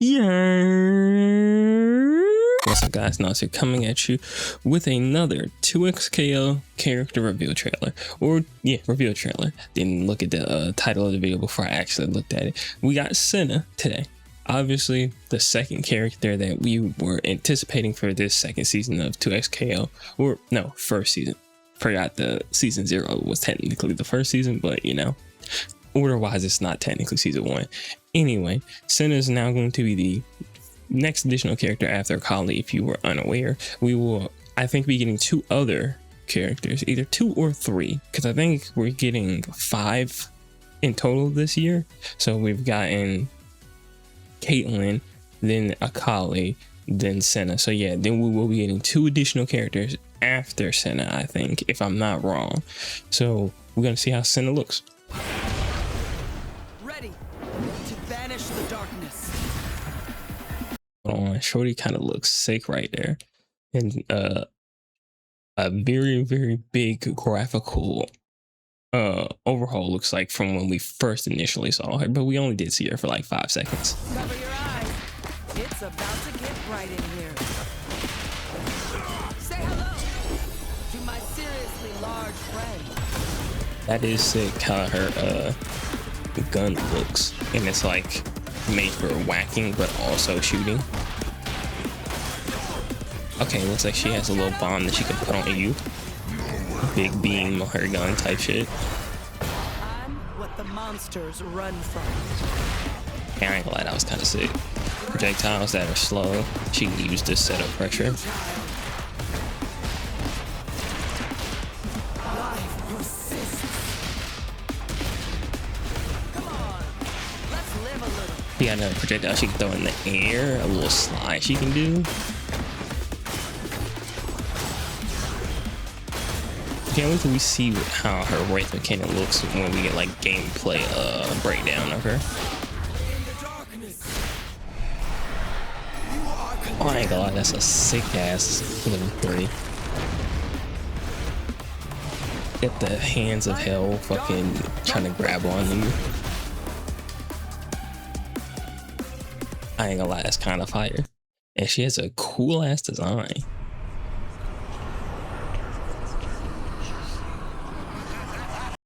Yeah. What's up, guys? Nasir coming at you with another 2XKO character reveal trailer. Reveal trailer. Didn't look at the title of the video before I actually looked at it. We got Senna today. Obviously, the second character that we were anticipating for this second season of 2XKO. Or, no, first season. Forgot the season 0 was technically the first season, but you know, order-wise, it's not technically season 1. Anyway, Senna is now going to be the next additional character after Kali. If you were unaware, we will, I think, be getting 2 other characters, either 2 or 3, because I think we're getting 5 in total this year. So we've gotten Caitlyn, then Akali, then Senna. So yeah, then we will be getting 2 additional characters after Senna, I think, if I'm not wrong. So we're gonna see how Senna looks. Ready to banish the darkness. Hold on, Shorty kind of looks sick right there, and a very big graphical overhaul looks like from when we first initially saw her, but we only did see her for like 5 seconds. Cover your eyes. It's about to get bright in here. Say hello to my seriously large friend. That is sick how her gun looks, and it's like made for whacking but also shooting. Okay, looks like she has a little bomb that she can put on you. Big beam on her gun type shit. I'm what the monsters run from. Yeah, I ain't gonna lie, that was kind of sick. Projectiles that are slow, she can use to set up pressure. She got another projectile she can throw in the air, a little slide she can do. Can't wait till we see how her Wraith mechanic looks when we get like gameplay breakdown of her. Oh my god, that's a sick ass level 3. Get the hands of hell fucking trying to grab on you. I ain't gonna lie, that's kind of fire. And she has a cool ass design.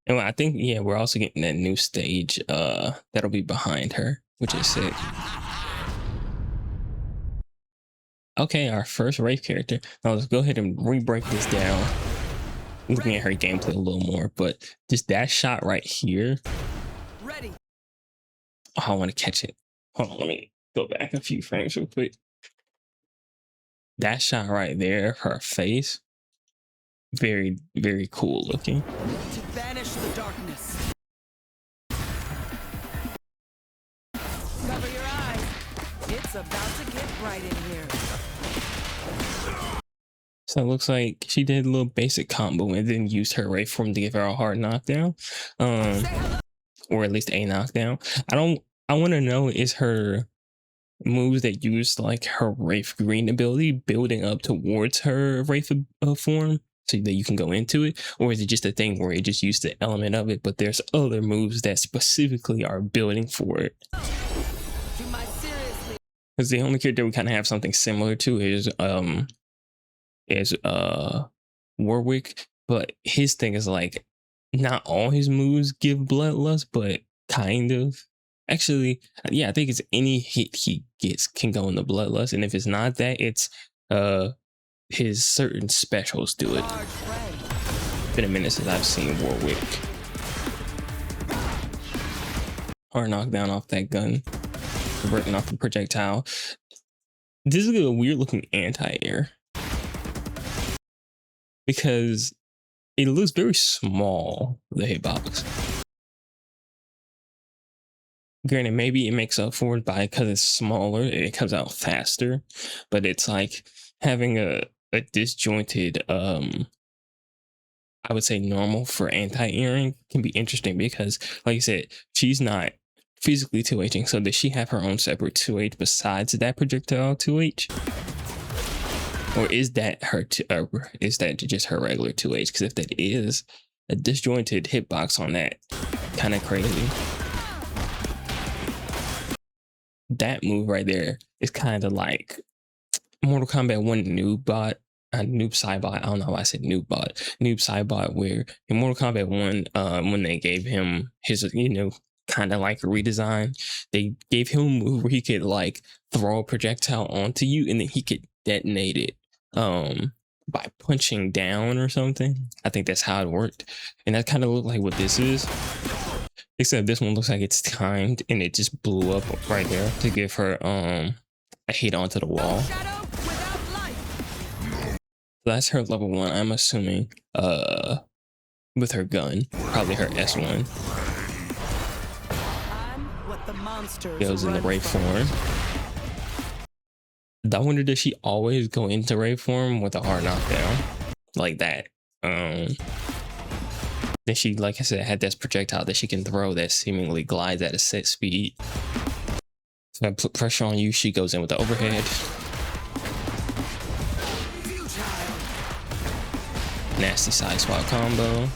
And I think, yeah, we're also getting that new stage that'll be behind her, which is sick. Okay, our first Wraith character. Now let's go ahead and re-break this down. Looking at her gameplay a little more, but just that shot right here. Ready. Oh, I want to catch it. Hold on, let me go back a few frames real quick. That shot right there, her face, very cool looking. To banish the darkness. Cover your eyes. It's about to get bright in here. So it looks like she did a little basic combo and then used her Wraith form to give her a hard knockdown, or at least a knockdown. I want to know, is her moves that use like her Wraith green ability building up towards her Wraith form so that you can go into it, or is it just a thing where it just used the element of it, but there's other moves that specifically are building for it? Because the only character we kind of have something similar to is Warwick, but his thing is like not all his moves give bloodlust, but kind of. Actually, yeah, I think it's any hit he gets can go into bloodlust, and if it's not that, it's his certain specials do it. It's been a minute since I've seen Warwick. Hard knockdown off that gun, converting off the projectile. This is a weird looking anti-air because it looks very small, the hitbox. Granted, maybe it makes up for it by because it's smaller, it comes out faster, but it's like having a disjointed, I would say normal for anti-airing can be interesting because, like I said, she's not physically 2Hing, so does she have her own separate 2H besides that projectile 2H? Or is that her, is that just her regular 2H? Because if that is a disjointed hitbox on that, kind of crazy. that move right there is kind of like Mortal Kombat 1 noob bot. Noob Saibot. I don't know why I said noob bot. Noob Saibot, where in Mortal Kombat 1, when they gave him his, kind of like a redesign, they gave him a move where he could like throw a projectile onto you and then he could detonate it by punching down or something. I think that's how it worked. And that kind of looked like what this is. Except this one looks like it's timed and it just blew up right there to give her a hit onto the wall. That's her level 1, I'm assuming, with her gun, probably her S1. Goes into Ray form. I wonder, does she always go into Ray form with a hard knockdown like that? Then she, like I said, had this projectile that she can throw that seemingly glides at a set speed. So I put pressure on you, she goes in with the overhead. Nasty side swap combo.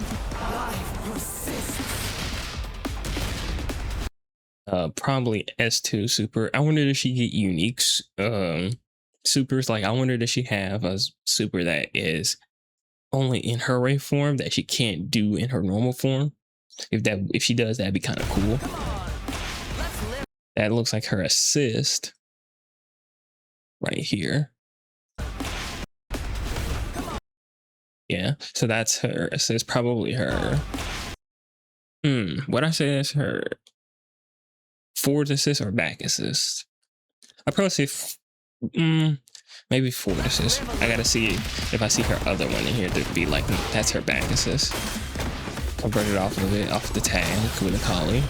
Probably S2 super. I wonder if she get unique supers. Like I wonder does she have a super that is only in her Ray form that she can't do in her normal form? If she does, that'd be kind of cool. That looks like her assist right here. Yeah, so that's her assist, probably her. What I say is her forward assist or back assist? I'd probably say maybe forward assist. I gotta see if I see her other one in here to be like, that's her back assist. Convert it off of it, off the tag with a collie.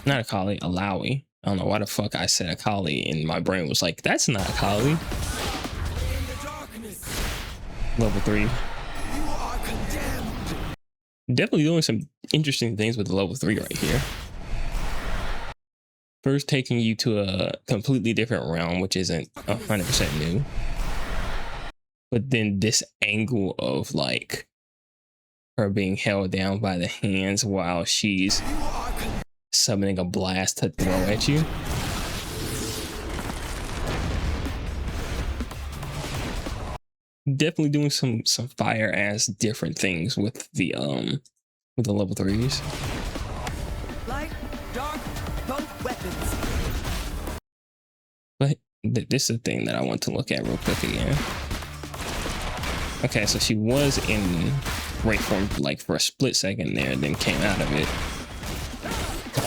Not a collie, a Lowy. I don't know why the fuck I said a collie and my brain was like, that's not a collie. Level 3. Definitely doing some interesting things with the level 3 right here. First taking you to a completely different realm, which isn't 100% new. But then this angle of like her being held down by the hands while she's summoning a blast to throw at you. Definitely doing some fire ass different things with the level 3s. Light, dark, both weapons. But this is the thing that I want to look at real quick again. Okay, so she was in Ray form like for a split second there, then came out of it.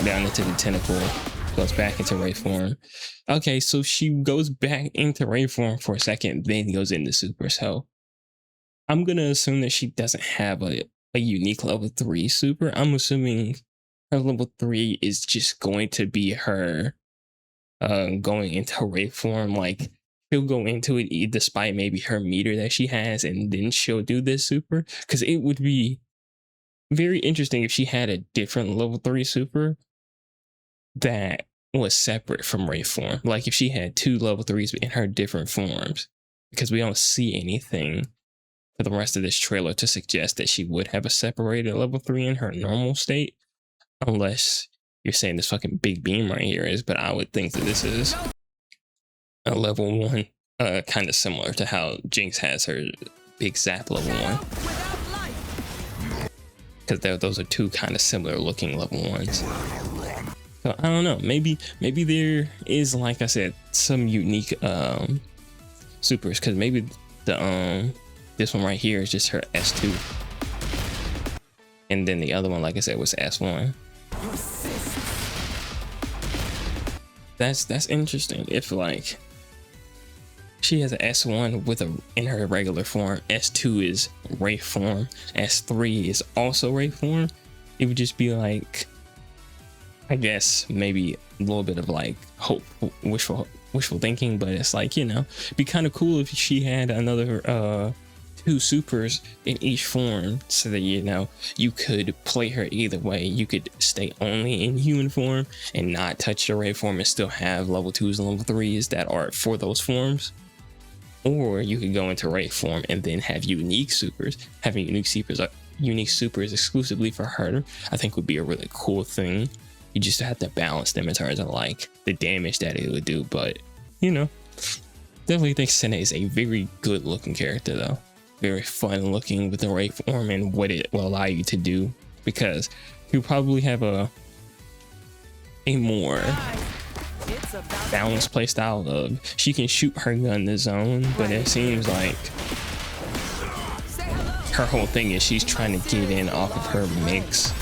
Down into the tentacle, goes back into Ray form. Okay, so she goes back into Ray form for a second, then goes into super. So I'm gonna assume that she doesn't have a unique level 3 super. I'm assuming her level 3 is just going to be her going into Ray form. Like she'll go into it despite maybe her meter that she has, and then she'll do this super. Because it would be very interesting if she had a different level 3 super that was separate from Ray form. Like if she had 2 level 3s in her different forms, because we don't see anything for the rest of this trailer to suggest that she would have a separated level 3 in her normal state, unless you're saying this fucking big beam right here is. But I would think that this is a level 1, kind of similar to how Jinx has her big zap level 1. Because those are 2 kind of similar looking level 1s. So I don't know. Maybe there is, like I said, some unique supers. Because maybe the this one right here is just her S2, and then the other one, like I said, was S1. That's interesting. If like she has an S1 with in her regular form, S2 is Ray form, S3 is also Ray form, it would just be like, I guess maybe a little bit of like hope, wishful thinking, but it's like, it'd be kind of cool if she had another 2 supers in each form, so that you could play her either way. You could stay only in human form and not touch the Ray form and still have level 2s and level 3s that are for those forms, or you could go into Ray form and then have unique supers. Having unique unique supers exclusively for her, I think would be a really cool thing. You just have to balance them in terms of like the damage that it would do. But you know, definitely think Senna is a very good looking character though. Very fun looking with the right form and what it will allow you to do, because you probably have a more balanced play style of she can shoot her gun in the zone, but it seems like her whole thing is she's trying to get in off of her mix,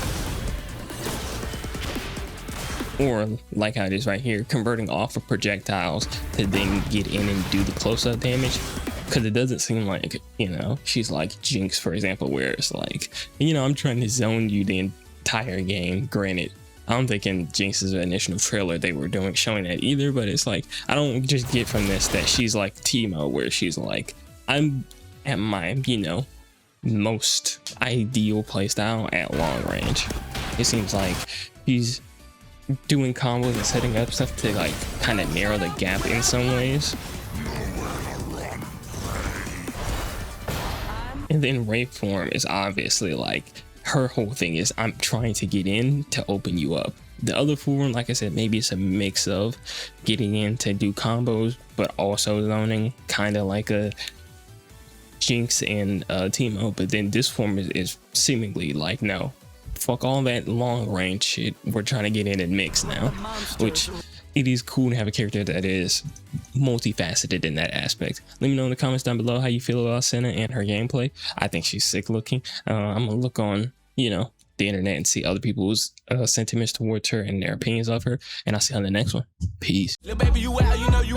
or like how it is right here, converting off of projectiles to then get in and do the close-up damage. Because it doesn't seem like, you know, she's like Jinx, for example, where it's like, you know, I'm trying to zone you the entire game. Granted, I don't think in Jinx's initial trailer they were showing that either, but it's like, I don't just get from this that she's like Teemo, where she's like, I'm at my, you know, most ideal playstyle at long range. It seems like she's doing combos and setting up stuff to like kind of narrow the gap in some ways. And then Wraith form is obviously like her whole thing is I'm trying to get in to open you up. The other form, like I said, maybe it's a mix of getting in to do combos, but also zoning, kind of like a Jinx and Teemo. But then this form is seemingly like, no, fuck all that long range shit. We're trying to get in and mix now, which it is cool to have a character that is multifaceted in that aspect. Let me know in the comments down below how you feel about Senna and her gameplay. I think she's sick looking. I'm gonna look on, you know, the internet and see other people's sentiments towards her and their opinions of her, and I'll see you on the next one. Peace. Little baby, you out, you know you